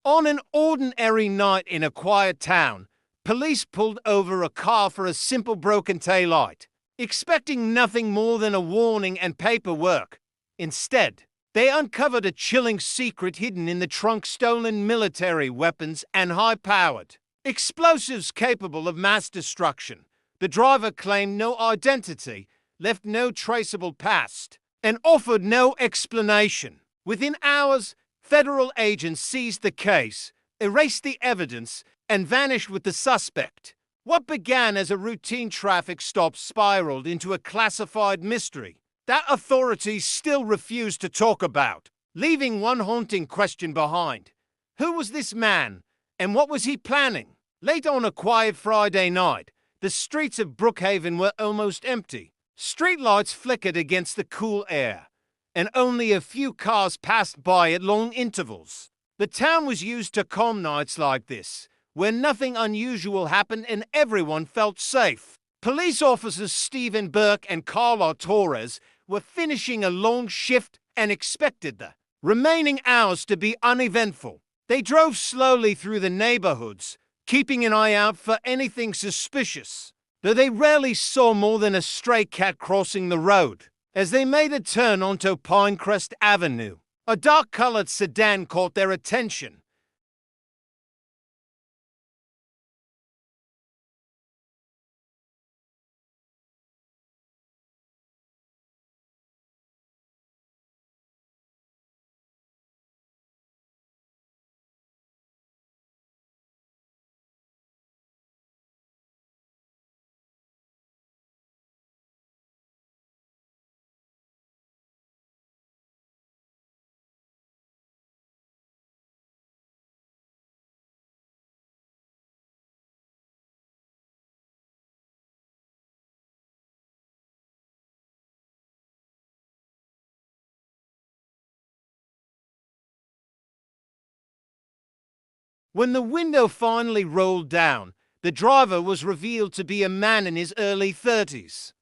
On an ordinary night in a quiet town, police pulled over a car for a simple broken taillight, expecting nothing more than a warning and paperwork. Instead, they uncovered a chilling secret hidden in the trunk: stolen military weapons and high-powered explosives capable of mass destruction. The driver claimed no identity, left no traceable past, and offered no explanation. Within hours, federal agents seized the case, erased the evidence, and vanished with the suspect. What began as a routine traffic stop spiraled into a classified mystery that authorities still refuse to talk about, leaving one haunting question behind. Who was this man, and what was he planning? Late on a quiet Friday night, the streets of Brookhaven were almost empty. Streetlights flickered against the cool air, and only a few cars passed by at long intervals. The town was used to calm nights like this, where nothing unusual happened and everyone felt safe. Police officers Stephen Burke and Carla Torres were finishing a long shift and expected the remaining hours to be uneventful. They drove slowly through the neighborhoods, keeping an eye out for anything suspicious, though they rarely saw more than a stray cat crossing the road. As they made a turn onto Pinecrest Avenue, a dark-colored sedan caught their attention. When the window finally rolled down, the driver was revealed to be a man in his early 30s.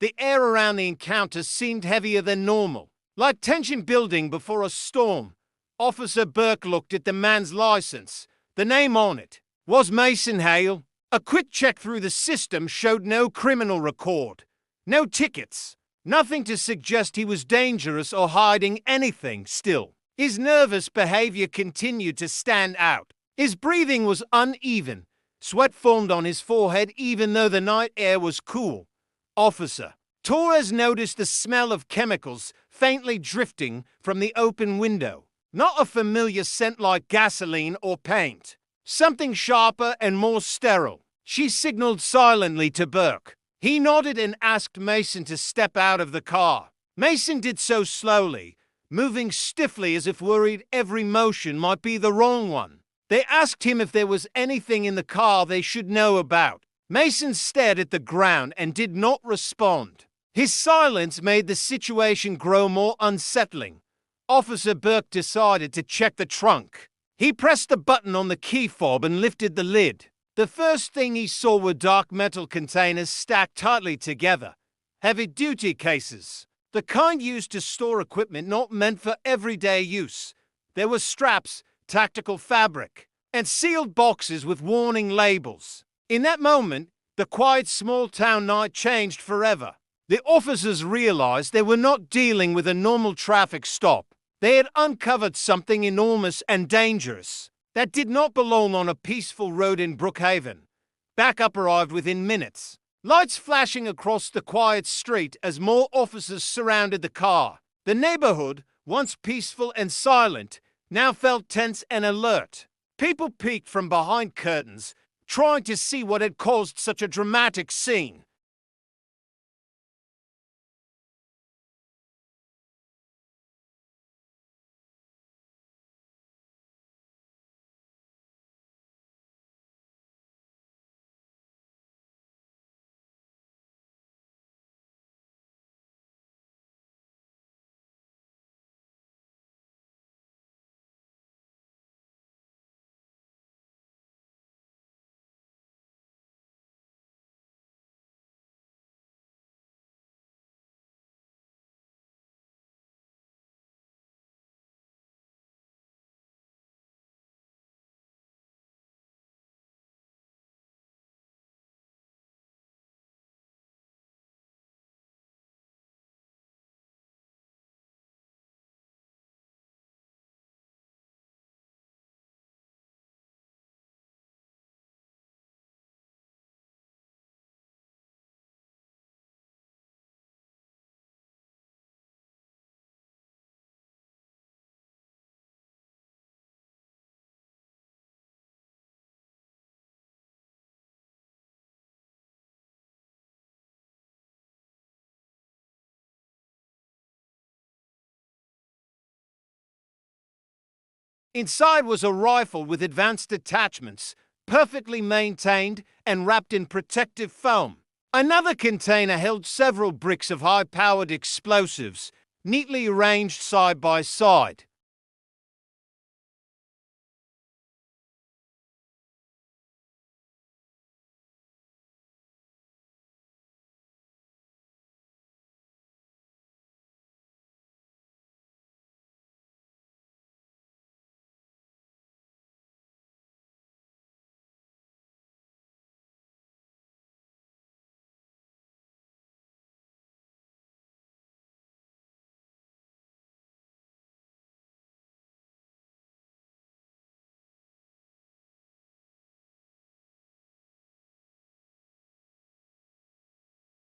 The air around the encounter seemed heavier than normal, like tension building before a storm. Officer Burke looked at the man's license. The name on it was Mason Hale. A quick check through the system showed no criminal record, no tickets, nothing to suggest he was dangerous or hiding anything. Still, his nervous behavior continued to stand out. His breathing was uneven. Sweat formed on his forehead even though the night air was cool. Officer Torres noticed the smell of chemicals faintly drifting from the open window. Not a familiar scent like gasoline or paint. Something sharper and more sterile. She signaled silently to Burke. He nodded and asked Mason to step out of the car. Mason did so slowly, moving stiffly as if worried every motion might be the wrong one. They asked him if there was anything in the car they should know about. Mason stared at the ground and did not respond. His silence made the situation grow more unsettling. Officer Burke decided to check the trunk. He pressed a button on the key fob and lifted the lid. The first thing he saw were dark metal containers stacked tightly together. Heavy-duty cases, the kind used to store equipment not meant for everyday use. There were straps, tactical fabric, and sealed boxes with warning labels. In that moment, the quiet small-town night changed forever. The officers realized they were not dealing with a normal traffic stop. They had uncovered something enormous and dangerous that did not belong on a peaceful road in Brookhaven. Backup arrived within minutes, lights flashing across the quiet street as more officers surrounded the car. The neighborhood, once peaceful and silent, now felt tense and alert. People peeked from behind curtains, trying to see what had caused such a dramatic scene. Inside was a rifle with advanced attachments, perfectly maintained and wrapped in protective foam. Another container held several bricks of high-powered explosives, neatly arranged side by side.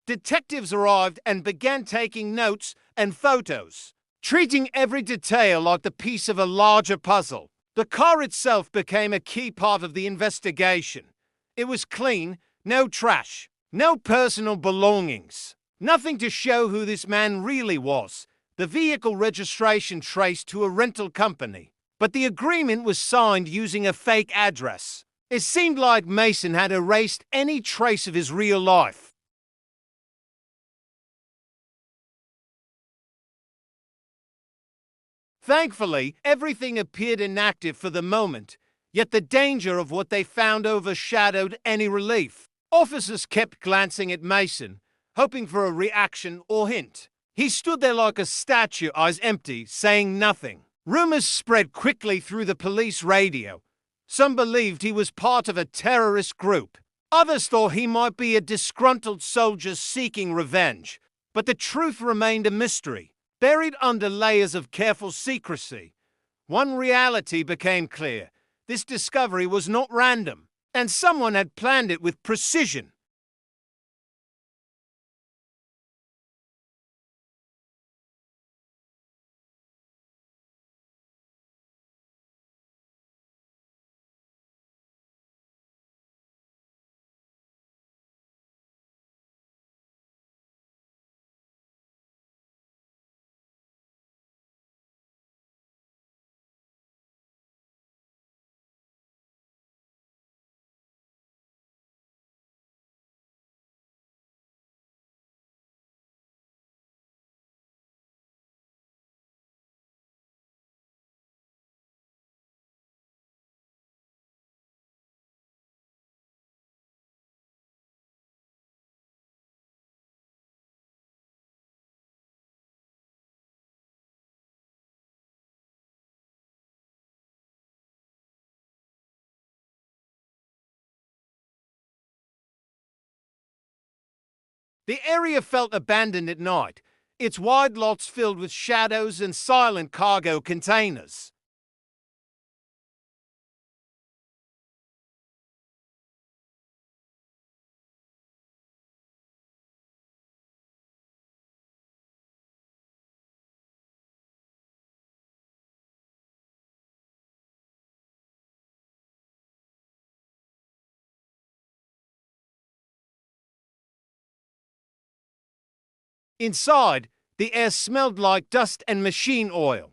Detectives arrived and began taking notes and photos, treating every detail like the piece of a larger puzzle. The car itself became a key part of the investigation. It was clean, no trash, no personal belongings, nothing to show who this man really was. The vehicle registration traced to a rental company, but the agreement was signed using a fake address. It seemed like Mason had erased any trace of his real life. Thankfully, everything appeared inactive for the moment, yet the danger of what they found overshadowed any relief. Officers kept glancing at Mason, hoping for a reaction or hint. He stood there like a statue, eyes empty, saying nothing. Rumors spread quickly through the police radio. Some believed he was part of a terrorist group. Others thought he might be a disgruntled soldier seeking revenge. But the truth remained a mystery, buried under layers of careful secrecy. One reality became clear. This discovery was not random, and someone had planned it with precision. The area felt abandoned at night, its wide lots filled with shadows and silent cargo containers. Inside, the air smelled like dust and machine oil.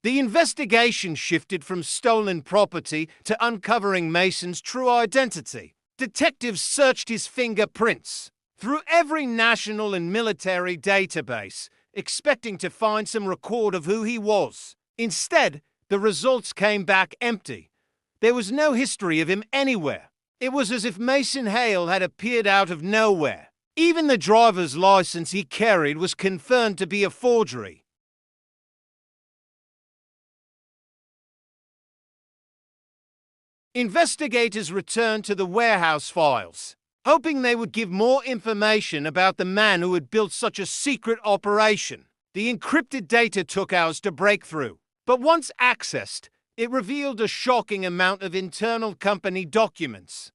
The investigation shifted from stolen property to uncovering Mason's true identity. Detectives searched his fingerprints through every national and military database, expecting to find some record of who he was. Instead, the results came back empty. There was no history of him anywhere. It was as if Mason Hale had appeared out of nowhere. Even the driver's license he carried was confirmed to be a forgery. Investigators returned to the warehouse files, hoping they would give more information about the man who had built such a secret operation. The encrypted data took hours to break through, but once accessed, it revealed a shocking amount of internal company documents.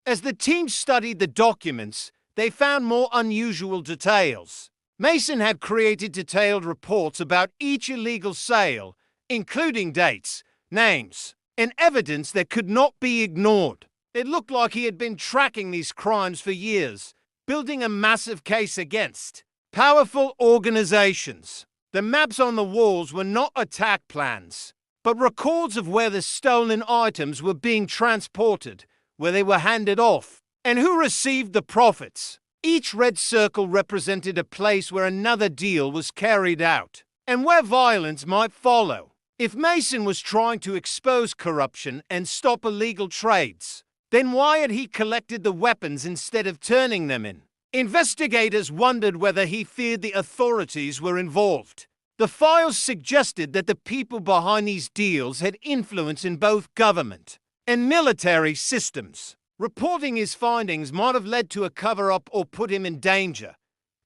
As the team studied the documents, they found more unusual details. Mason had created detailed reports about each illegal sale, including dates, names, and evidence that could not be ignored. It looked like he had been tracking these crimes for years, building a massive case against powerful organizations. The maps on the walls were not attack plans, but records of where the stolen items were being transported, where they were handed off, and who received the profits. Each red circle represented a place where another deal was carried out, and where violence might follow. If Mason was trying to expose corruption and stop illegal trades, then why had he collected the weapons instead of turning them in? Investigators wondered whether he feared the authorities were involved. The files suggested that the people behind these deals had influence in both government and military systems. Reporting his findings might have led to a cover-up or put him in danger.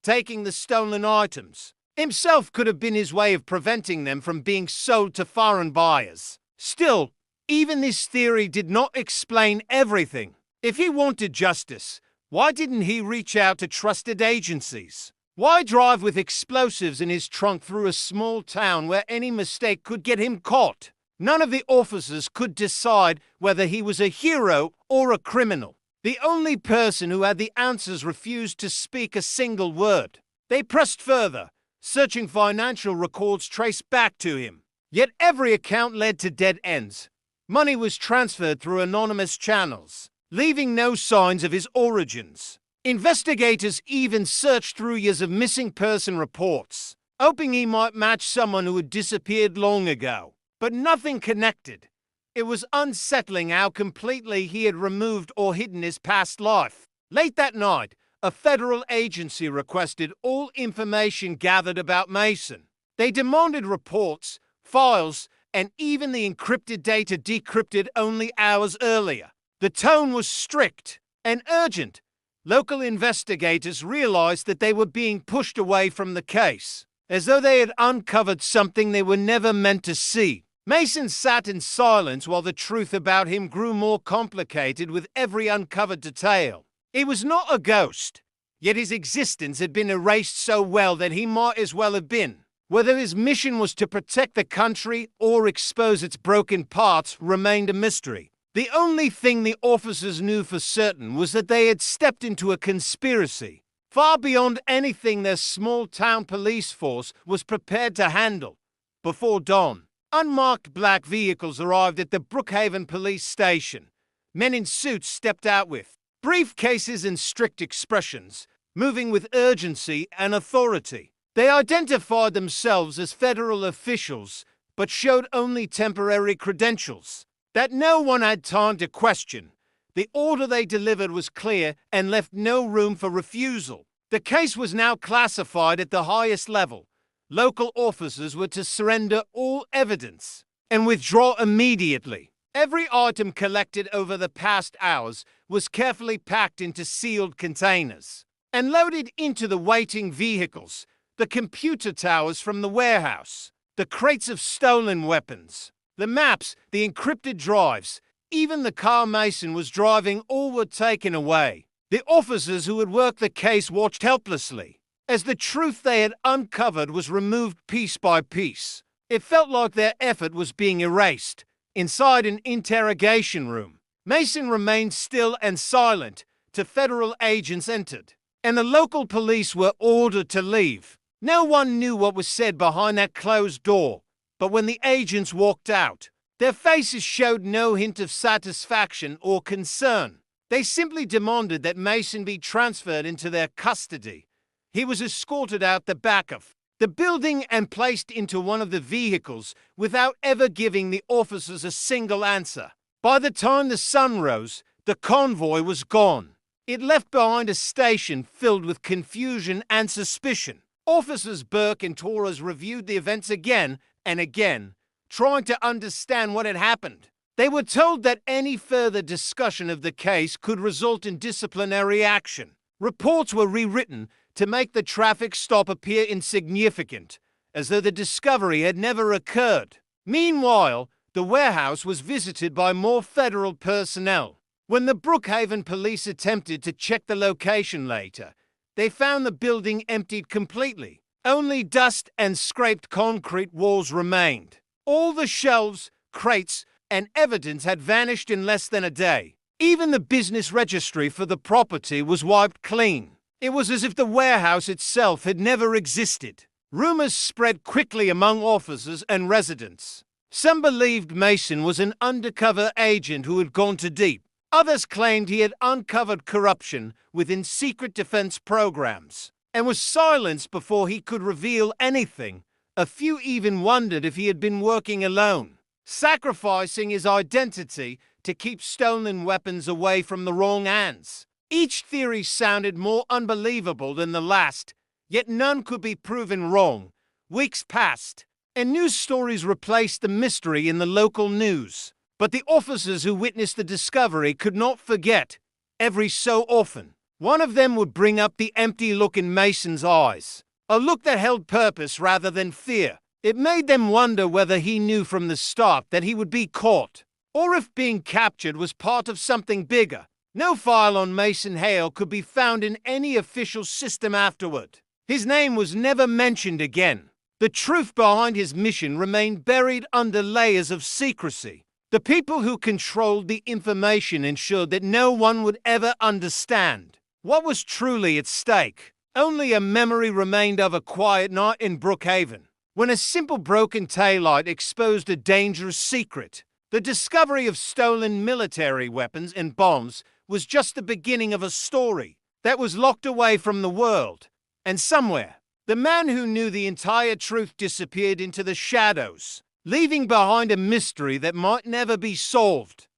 Taking the stolen items himself could have been his way of preventing them from being sold to foreign buyers. Still, even this theory did not explain everything. If he wanted justice, why didn't he reach out to trusted agencies? Why drive with explosives in his trunk through a small town where any mistake could get him caught? None of the officers could decide whether he was a hero or a criminal. The only person who had the answers refused to speak a single word. They pressed further, searching financial records traced back to him. Yet every account led to dead ends. Money was transferred through anonymous channels, leaving no signs of his origins. Investigators even searched through years of missing person reports, hoping he might match someone who had disappeared long ago. But nothing connected. It was unsettling how completely he had removed or hidden his past life. Late that night, a federal agency requested all information gathered about Mason. They demanded reports, files, and even the encrypted data decrypted only hours earlier. The tone was strict and urgent. Local investigators realized that they were being pushed away from the case, as though they had uncovered something they were never meant to see. Mason sat in silence while the truth about him grew more complicated with every uncovered detail. He was not a ghost, yet his existence had been erased so well that he might as well have been. Whether his mission was to protect the country or expose its broken parts remained a mystery. The only thing the officers knew for certain was that they had stepped into a conspiracy, far beyond anything their small-town police force was prepared to handle. Before dawn, unmarked black vehicles arrived at the Brookhaven police station. Men in suits stepped out with briefcases and strict expressions, moving with urgency and authority. They identified themselves as federal officials, but showed only temporary credentials that no one had time to question. The order they delivered was clear and left no room for refusal. The case was now classified at the highest level. Local officers were to surrender all evidence and withdraw immediately. Every item collected over the past hours was carefully packed into sealed containers and loaded into the waiting vehicles, the computer towers from the warehouse, the crates of stolen weapons, the maps, the encrypted drives, even the car Mason was driving, all were taken away. The officers who had worked the case watched helplessly as the truth they had uncovered was removed piece by piece. It felt like their effort was being erased. Inside an interrogation room, Mason remained still and silent till federal agents entered, and the local police were ordered to leave. No one knew what was said behind that closed door, but when the agents walked out, their faces showed no hint of satisfaction or concern. They simply demanded that Mason be transferred into their custody. He was escorted out the back of the building and placed into one of the vehicles without ever giving the officers a single answer. By the time the sun rose, the convoy was gone. It left behind a station filled with confusion and suspicion. Officers Burke and Torres reviewed the events again and again, trying to understand what had happened. They were told that any further discussion of the case could result in disciplinary action. Reports were rewritten to make the traffic stop appear insignificant, as though the discovery had never occurred. Meanwhile, the warehouse was visited by more federal personnel. When the Brookhaven police attempted to check the location later, they found the building emptied completely. Only dust and scraped concrete walls remained. All the shelves, crates, and evidence had vanished in less than a day. Even the business registry for the property was wiped clean. It was as if the warehouse itself had never existed. Rumors spread quickly among officers and residents. Some believed Mason was an undercover agent who had gone too deep. Others claimed he had uncovered corruption within secret defense programs and was silenced before he could reveal anything. A few even wondered if he had been working alone, sacrificing his identity to keep stolen weapons away from the wrong hands. Each theory sounded more unbelievable than the last, yet none could be proven wrong. Weeks passed, and news stories replaced the mystery in the local news. But the officers who witnessed the discovery could not forget. Every so often, one of them would bring up the empty look in Mason's eyes, a look that held purpose rather than fear. It made them wonder whether he knew from the start that he would be caught, or if being captured was part of something bigger. No file on Mason Hale could be found in any official system afterward. His name was never mentioned again. The truth behind his mission remained buried under layers of secrecy. The people who controlled the information ensured that no one would ever understand what was truly at stake. Only a memory remained of a quiet night in Brookhaven, when a simple broken taillight exposed a dangerous secret. The discovery of stolen military weapons and bombs was just the beginning of a story that was locked away from the world. And somewhere, the man who knew the entire truth disappeared into the shadows, leaving behind a mystery that might never be solved.